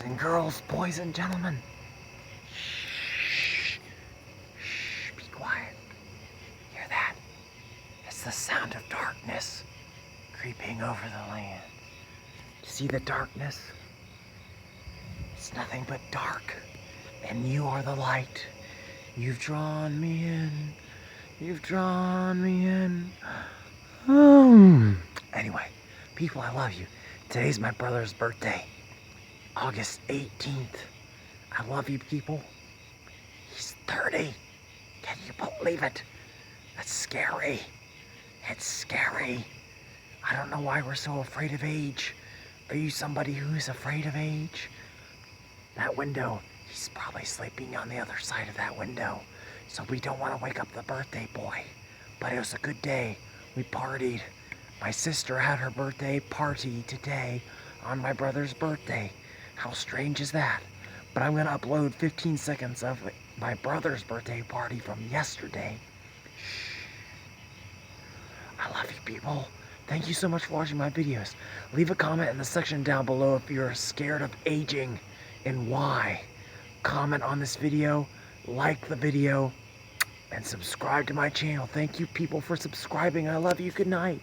and girls, boys and gentlemen. Shh. Shh. Be quiet. Hear that? It's the sound of darkness creeping over the land. See the darkness? It's nothing but dark. And you are the light. You've drawn me in. You've drawn me in. Anyway, people, I love you. Today's my brother's birthday. August 18th. I love you, people. He's 30. Can you believe it? That's scary. It's scary. I don't know why we're so afraid of age. Are you somebody who's afraid of age? That window, he's probably sleeping on the other side of that window. So we don't want to wake up the birthday boy. But it was a good day. We partied. My sister had her birthday party today on my brother's birthday. How strange is that? But I'm going to upload 15 seconds of my brother's birthday party from yesterday. Shh. I love you, people. Thank you so much for watching my videos. Leave a comment in the section down below if you're scared of aging and why. Comment on this video, like the video, and subscribe to my channel. Thank you, people, for subscribing. I love you. Good night.